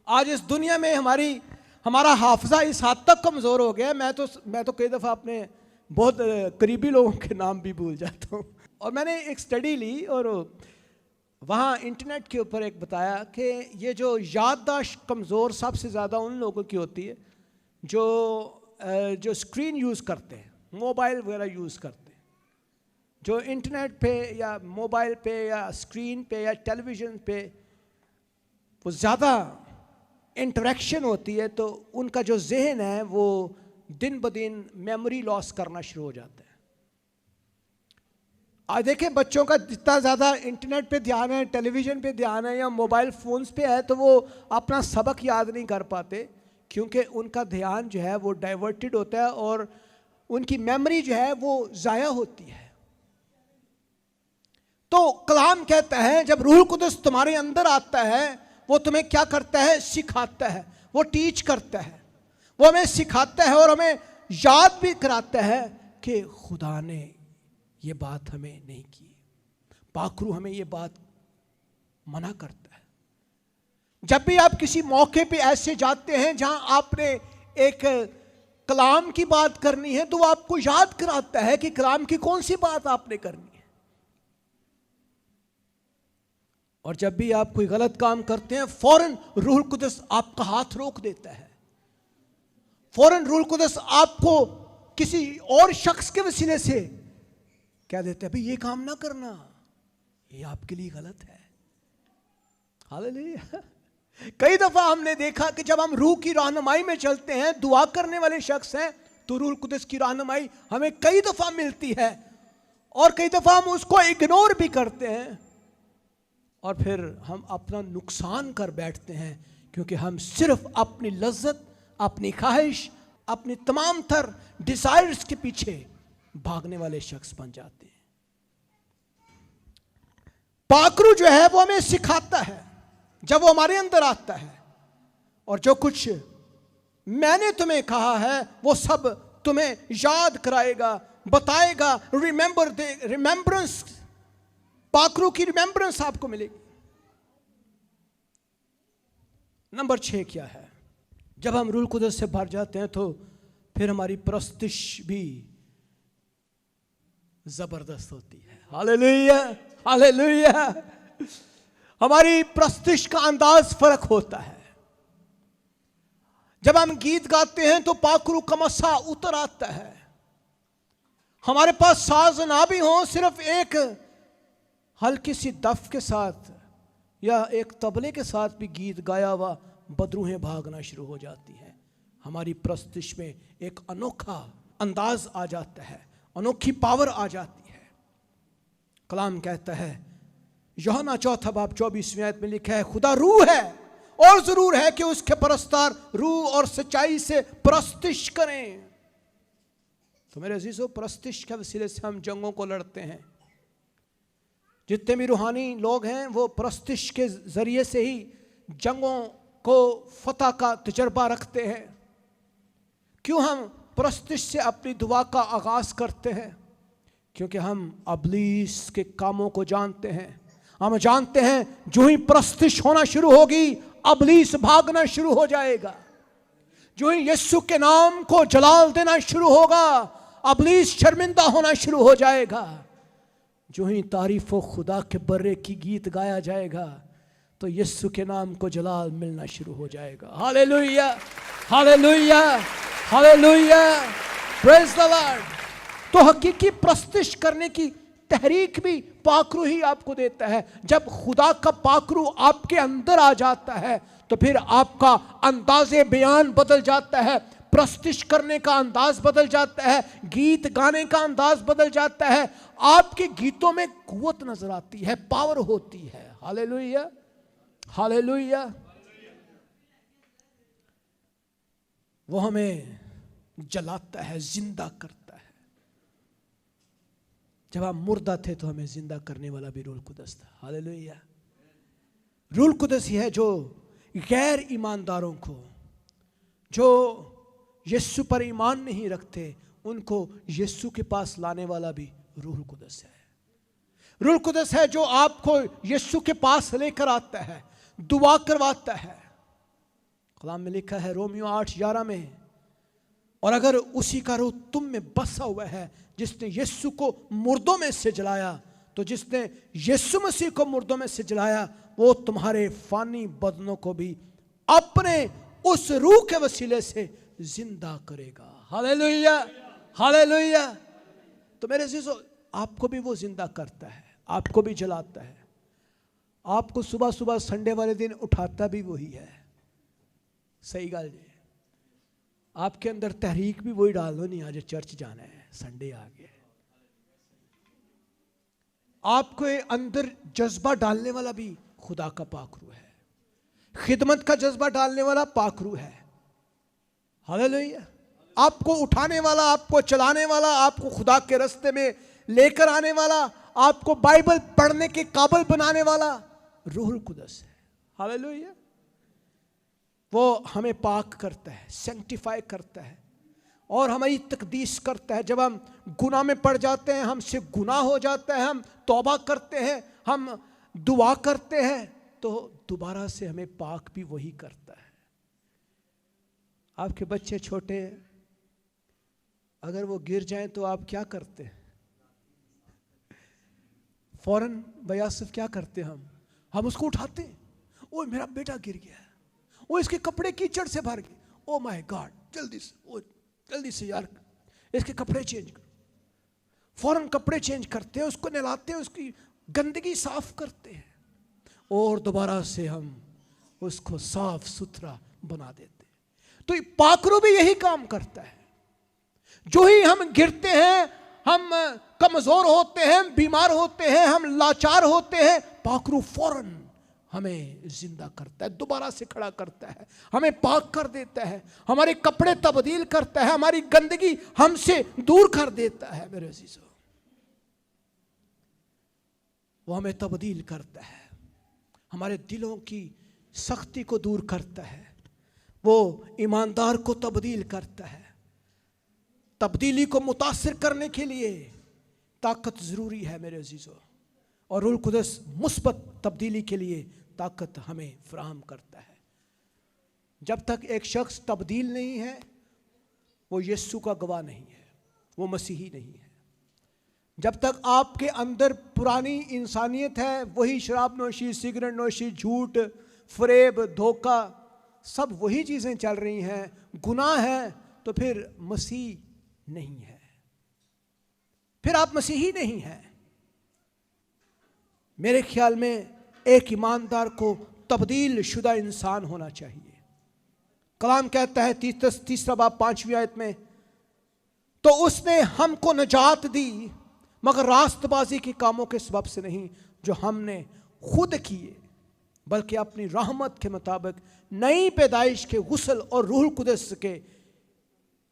आज इस दुनिया में हमारा हाफजा इस हद तक कमज़ोर हो गया है, मैं तो कई दफ़ा अपने बहुत करीबी लोगों के नाम भी भूल जाता हूँ। और मैंने एक स्टडी ली और वहाँ इंटरनेट के ऊपर एक बताया कि ये जो याददाश्त कमज़ोर सबसे ज़्यादा उन लोगों की होती है जो स्क्रीन यूज़ करते हैं, मोबाइल वगैरह यूज़ करते हैं, जो इंटरनेट पे या मोबाइल पे या स्क्रीन पे या टेलीविज़न पे वो ज़्यादा इंटरेक्शन होती है, तो उनका जो जहन है वो दिन ब दिन मेमोरी लॉस करना शुरू हो जाता है। आज देखें बच्चों का जितना ज़्यादा इंटरनेट पे ध्यान है, टेलीविज़न पे ध्यान है या मोबाइल फ़ोन्स पे है, तो वो अपना सबक याद नहीं कर पाते, क्योंकि उनका ध्यान जो है वो डाइवर्टेड होता है और उनकी मेमोरी जो है वो ज़ाया होती है। तो कलाम कहता है जब रूह कुदस तुम्हारे अंदर आता है, वो तुम्हें क्या करता है? सिखाता है, वो टीच करता है, वो हमें सिखाता है और हमें याद भी कराता है कि खुदा ने ये बात हमें नहीं की। पाखरू हमें ये बात मना करता है। जब भी आप किसी मौके पे ऐसे जाते हैं जहां आपने एक कलाम की बात करनी है, तो वो आपको याद कराता है कि कलाम की कौन सी बात आपने करनी है। और जब भी आप कोई गलत काम करते हैं, फौरन रूह कुदस आपका हाथ रोक देता है, फौरन रूह कुदस आपको किसी और शख्स के वसीले से कह देते हैं भाई ये काम ना करना, ये आपके लिए गलत है। हालेलुया। कई दफा हमने देखा कि जब हम रूह की रहनुमाई में चलते हैं, दुआ करने वाले शख्स हैं, तो रूह कुदस की रहनुमाई हमें कई दफा मिलती है और कई दफा हम उसको इग्नोर भी करते हैं और फिर हम अपना नुकसान कर बैठते हैं, क्योंकि हम सिर्फ अपनी लज्जत, अपनी ख्वाहिश, अपनी तमाम तर डिजायर्स के पीछे भागने वाले शख्स बन जाते हैं। पाखरू जो है वो हमें सिखाता है जब वो हमारे अंदर आता है, और जो कुछ मैंने तुम्हें कहा है वो सब तुम्हें याद कराएगा, बताएगा। रिमेंबरेंस, पाखरू की रिमेंबरेंस आपको मिलेगी। नंबर 6 क्या है? जब हम रूह कुदस से भर जाते हैं तो फिर हमारी प्रस्तिश भी जबरदस्त होती है। Hallelujah, hallelujah. हमारी प्रस्तिश का अंदाज फर्क होता है। जब हम गीत गाते हैं तो पाखरू का मसा उतर आता है। हमारे पास साज ना भी हो, सिर्फ एक हल्की सी दफ के साथ या एक तबले के साथ भी गीत गाया हुआ बदरूहें भागना शुरू हो जाती है। हमारी प्रस्तिश में एक अनोखा अंदाज आ जाता है, अनोखी पावर आ जाती है। कलाम कहता है, यूहन्ना 4 बाब 24वीं आयत में लिखा है, खुदा रूह है और जरूर है कि उसके परस्तार रूह और सच्चाई से प्रस्तिश करें। तो मेरे अजीजों, प्रस्तिश के वसीले से हम जंगों को लड़ते हैं। जितने भी रूहानी लोग हैं वो प्रस्तिश के जरिए से ही जंगों को फतह का तजर्बा रखते हैं। क्यों हम प्रस्तिश से अपनी दुआ का आगाज करते हैं? क्योंकि हम अबलीस के कामों को जानते हैं। हम जानते हैं जो ही प्रस्तिश होना शुरू होगी, अबलीस भागना शुरू हो जाएगा। जो ही यीशु के नाम को जलाल देना शुरू होगा, अबलीस शर्मिंदा होना शुरू हो जाएगा। जो ही तारीफ़ खुदा के बर्रे की गीत गाया जाएगा, तो यीशु के नाम को जलाल मिलना शुरू हो जाएगा। Hallelujah, hallelujah, hallelujah, praise the Lord. तो हकीकी प्रस्तिश करने की तहरीक भी पाखरू ही आपको देता है। जब खुदा का पाखरू आपके अंदर आ जाता है तो फिर आपका अंदाज़े बयान बदल जाता है, प्रस्तिश करने का अंदाज बदल जाता है, गीत गाने का अंदाज बदल जाता है। आपके गीतों में कुव्वत नजर आती है, पावर होती है। Hallelujah, hallelujah. वो हमें जलाता है, जिंदा करता है। जब हम मुर्दा थे तो हमें जिंदा करने वाला भी रूह कुदस था। हालेलुया। रूह कुदस ही है जो गैर ईमानदारों को, जो यीशु पर ईमान नहीं रखते, उनको यीशु के पास लाने वाला भी रूह कुदस है। रूह कुदस है जो आपको यीशु के पास लेकर आता है, दुआ करवाता है। कलाम में लिखा है रोमियो 8:11 में, और अगर उसी का रूह तुम में बसा हुआ है जिसने यीशु को मुर्दों में से जलाया, तो जिसने यीशु मसीह को मुर्दों में से जलाया वो तुम्हारे फानी बदनों को भी अपने उस रूह के वसीले से जिंदा करेगा। Hallelujah, hallelujah. तो मेरे अजीजों, आपको भी वो जिंदा करता है, आपको भी जलाता है, आपको सुबह सुबह संडे वाले दिन उठाता भी वही है। सही गल जी। आपके अंदर तहरीक भी वही डाल दो, नहीं आज चर्च जाना है, संडे आ गया। आपके अंदर जज्बा डालने वाला भी खुदा का पाकरू है, खिदमत का जज्बा डालने वाला पाकरू है। हालेलुया। आपको उठाने वाला, आपको चलाने वाला, आपको खुदा के रास्ते में लेकर आने वाला, आपको बाइबल पढ़ने के काबिल बनाने वाला रूहुल कुदस है। हालेलुया। वो हमें पाक करता है, सैंक्टिफाई करता है और हमारी तकदीस करता है। जब हम गुनाह में पड़ जाते हैं, हमसे गुनाह हो जाता है, हम तौबा करते हैं, हम दुआ करते हैं, तो दोबारा से हमें पाक भी वही करता है। आपके बच्चे छोटे हैं, अगर वो गिर जाएं तो आप क्या करते हैं? फौरन बयासफ क्या करते हैं? हम उसको उठाते हैं। ओ मेरा बेटा गिर गया है, ओ इसके कपड़े कीचड़ से भर गए, ओ माय गॉड, जल्दी से यार इसके कपड़े चेंज करो। फौरन कपड़े चेंज करते हैं, उसको नहलाते हैं, उसकी गंदगी साफ करते हैं और दोबारा से हम उसको साफ सुथरा बना देते हैं। तो पाकरू भी यही काम करता है। जो ही हम गिरते हैं, हम कमजोर होते हैं, बीमार होते हैं, हम लाचार होते हैं, पाकरू फौरन हमें जिंदा करता है, दोबारा से खड़ा करता है, हमें पाक कर देता है, हमारे कपड़े तब्दील करता है, हमारी गंदगी हमसे दूर कर देता है। मेरे अजीजों, वो हमें तब्दील करता है, हमारे दिलों की सख्ती को दूर करता है, वो ईमानदार को तब्दील करता है। तब्दीली को मुतासिर करने के लिए ताकत जरूरी है मेरे अजीजों, और रूहुल कुदस मुस्बत तब्दीली के लिए ताकत हमें फराहम करता है। जब तक एक शख्स तब्दील नहीं है, वो यीशु का गवाह नहीं है, वो मसीही नहीं है। जब तक आपके अंदर पुरानी इंसानियत है, वही शराब नोशी, सिगरेट नोशी, झूठ, फरेब, धोखा, सब वही चीज़ें चल रही हैं, गुनाह है, तो फिर मसीह नहीं है, फिर आप मसीही नहीं हैं। मेरे ख्याल में एक ईमानदार को तब्दील शुदा इंसान होना चाहिए। कलाम कहता है 33 बाब 5वीं आयत में, तो उसने हमको नजात दी मगर रास्तबाजी के कामों के सबब से नहीं जो हमने खुद किए, बल्कि अपनी रहमत के मुताबिक नई पैदाइश के गुस्ल और रूहुल कुदस के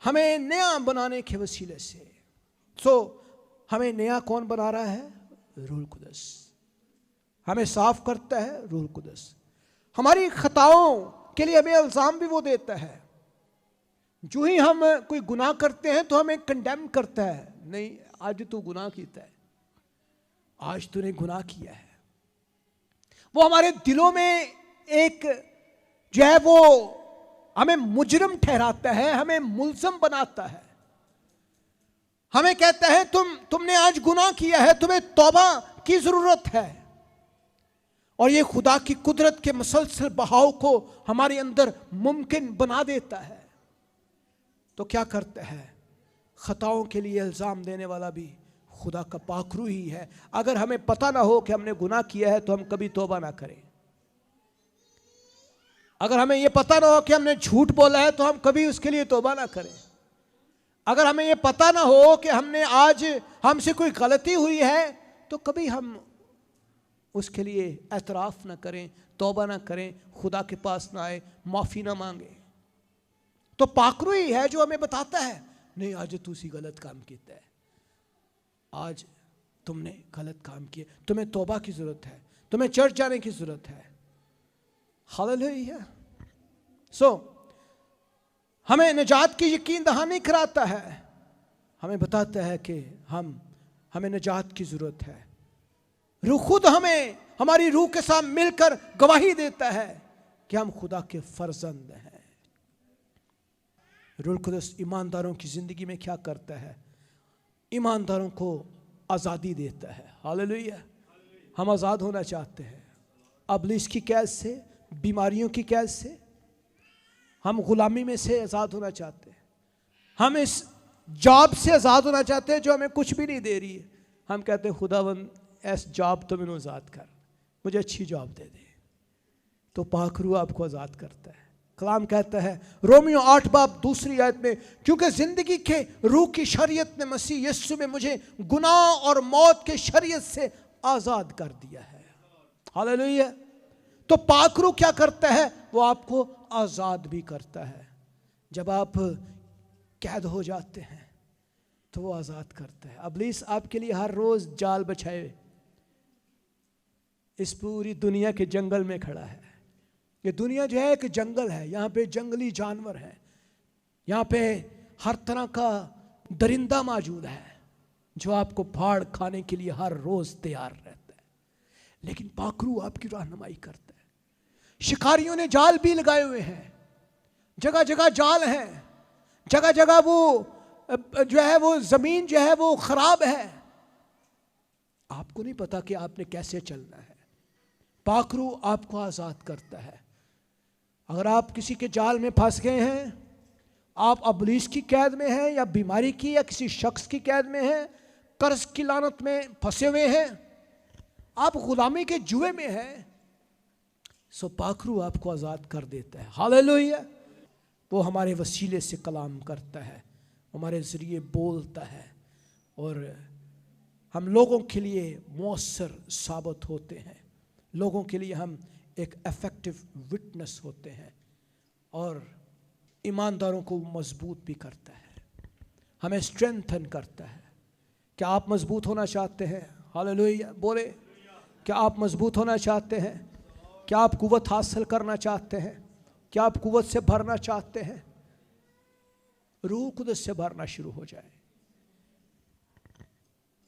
हमें नया बनाने के वसीले से। हमें नया कौन बना रहा है? रूहुल कुदस। हमें साफ करता है रूहुल कुदस। हमारी खताओं के लिए हमें इल्जाम भी वो देता है। जो ही हम कोई गुनाह करते हैं तो हमें कंडेम करता है, नहीं आज तू गुनाह कीता है, आज तूने गुनाह किया है। वो हमारे दिलों में एक जो है वो हमें मुजरिम ठहराता है, हमें मुल्ज़म बनाता है। हमें कहता है तुमने आज गुनाह किया है, तुम्हें तौबा की जरूरत है। और ये खुदा की कुदरत के मुसलसल बहाव को हमारे अंदर मुमकिन बना देता है। तो क्या करता है? खताओं के लिए इल्ज़ाम देने वाला भी खुदा का पाकरू ही है। अगर हमें पता ना हो कि हमने गुनाह किया है तो हम कभी तौबा ना करें। अगर हमें यह पता ना हो कि हमने झूठ बोला है तो हम कभी उसके लिए तौबा ना करें। अगर हमें यह पता ना हो कि हमने आज हमसे कोई गलती हुई है तो कभी हम उसके लिए एतराफ़ ना करें, तौबा ना करें, खुदा के पास ना आए, माफ़ी ना मांगे। तो पाकरू ही है जो हमें बताता है, नहीं आज तू सी गलत काम किया है, आज तुमने गलत काम किया, तुम्हें तौबा की ज़रूरत है, तुम्हें चर्च जाने की ज़रूरत है। हालेलुया। हमें निजात की यकीन दहानी कराता है, हमें बताता है कि हमें निजात की ज़रूरत है। रूह खुद हमें हमारी रूह के साथ मिलकर गवाही देता है कि हम खुदा के फर्जंद हैं। रूहुल कुदस ईमानदारों की ज़िंदगी में क्या करता है? ईमानदारों को आज़ादी देता है। हालेलुया। हम आज़ाद होना चाहते हैं इब्लीस की कैद से, बीमारियों की कैद से, हम गुलामी में से आज़ाद होना चाहते हैं। हम इस जॉब से आज़ाद होना चाहते हैं जो हमें कुछ भी नहीं दे रही है। हम कहते हैं खुदावंद ऐस जॉब तो मैंने आज़ाद कर, मुझे अच्छी जॉब दे दे। तो पाक रूह आपको आज़ाद करता है। कलाम कहता है रोमियो 8 बाब 2 आयत में, क्योंकि ज़िंदगी के रूह की शरीयत ने मसीह यीशु में मुझे गुनाह और मौत के शरीयत से आज़ाद कर दिया है। हालेलुया। तो पाक रूह क्या करता है? वो आपको आज़ाद भी करता है। जब आप कैद हो जाते हैं तो वो आज़ाद करता है। इब्लीस आपके लिए हर रोज़ जाल बिछाए इस पूरी दुनिया के जंगल में खड़ा है। ये दुनिया जो है एक जंगल है, यहाँ पे जंगली जानवर हैं, यहाँ पे हर तरह का दरिंदा मौजूद है जो आपको फाड़ खाने के लिए हर रोज़ तैयार रहता है। लेकिन पाक रूह आपकी रहनुमाई करता है। शिकारियों ने जाल भी लगाए हुए हैं, जगह जगह जाल हैं, जगह जगह वो जो है वो ज़मीन जो है वो ख़राब है। आपको नहीं पता कि आपने कैसे चलना है। पाक रूह आपको आज़ाद करता है। अगर आप किसी के जाल में फंस गए हैं, आप इब्लीस की कैद में हैं या बीमारी की या किसी शख्स की कैद में हैं, कर्ज की लानत में फंसे हुए हैं, आप गुलामी के जुए में हैं, सो पाक रूह आपको आज़ाद कर देता है। हालेलुया। वो हमारे वसीले से कलाम करता है, हमारे ज़रिए बोलता है और हम लोगों के लिए मौसर साबित होते हैं। लोगों के लिए हम एक इफेक्टिव विटनेस होते हैं और ईमानदारों को मजबूत भी करता है, हमें स्ट्रेंथन करता है। क्या आप मजबूत होना चाहते हैं? हालेलुया बोले। क्या आप मजबूत होना चाहते हैं? क्या आप कुव्वत हासिल करना चाहते हैं? क्या आप कुव्वत से भरना चाहते हैं? रूह कुदस से भरना शुरू हो जाए।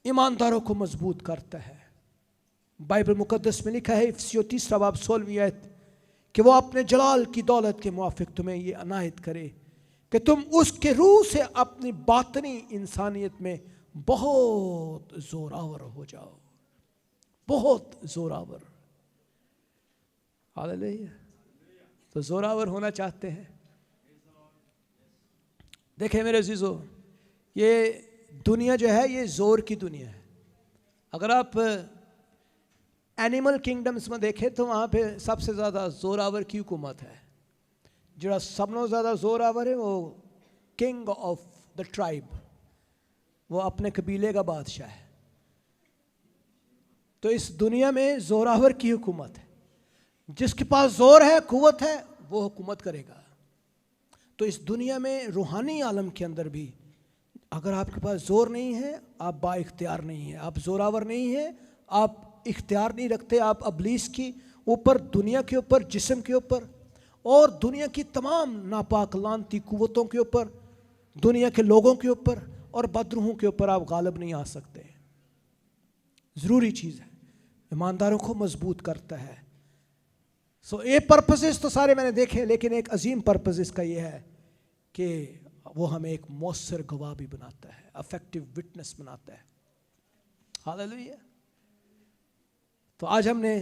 ईमानदारों को मजबूत करता है। बाइबल मुकद्दस में लिखा है इफिसियों 3 बाब 16 आयत कि वो अपने जलाल की दौलत के मुआफिक तुम्हें ये अनायत करे कि तुम उसके रूह से अपनी बातनी इंसानियत में बहुत जोरावर हो जाओ। बहुत जोरावर। हालेलुया। तो जोरावर होना चाहते हैं? देखें मेरे अजीजों, ये दुनिया जो है ये जोर की दुनिया है। अगर आप एनिमल किंगडम्स में देखें तो वहाँ पे सबसे ज़्यादा जोरावर की हुकूमत है। जो सबनों ज़्यादा जोरावर है वो किंग ऑफ द ट्राइब, वो अपने कबीले का बादशाह है। तो इस दुनिया में जोरावर की हुकूमत है। जिसके पास जोर है, कुव्वत है, वो हुकूमत करेगा। तो इस दुनिया में रूहानी आलम के अंदर भी अगर आपके पास जोर नहीं है, आप बाइख्तियार नहीं है, आप जोरावर नहीं है, आप इख्तियार नहीं रखते, आप इब्लीस की ऊपर, दुनिया के ऊपर, जिस्म के ऊपर और दुनिया की तमाम नापाक लानती कुव्वतों के ऊपर, दुनिया के लोगों के ऊपर और बदरूहों के ऊपर आप गालिब नहीं आ सकते। ज़रूरी चीज़ है, ईमानदारों को मजबूत करता है। सो ये पर्पसेस तो सारे मैंने देखे, लेकिन एक अजीम पर्पस इसका ये है कि वो हमें एक मौसर गवाह भी बनाता है, अफेक्टिव विटनेस बनाता है। हालेलुया। तो आज हमने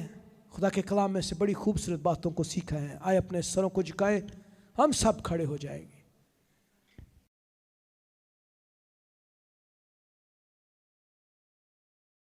खुदा के कलाम में से बड़ी खूबसूरत बातों को सीखा है। आए अपने सरों को झुकाएं, हम सब खड़े हो जाएंगे।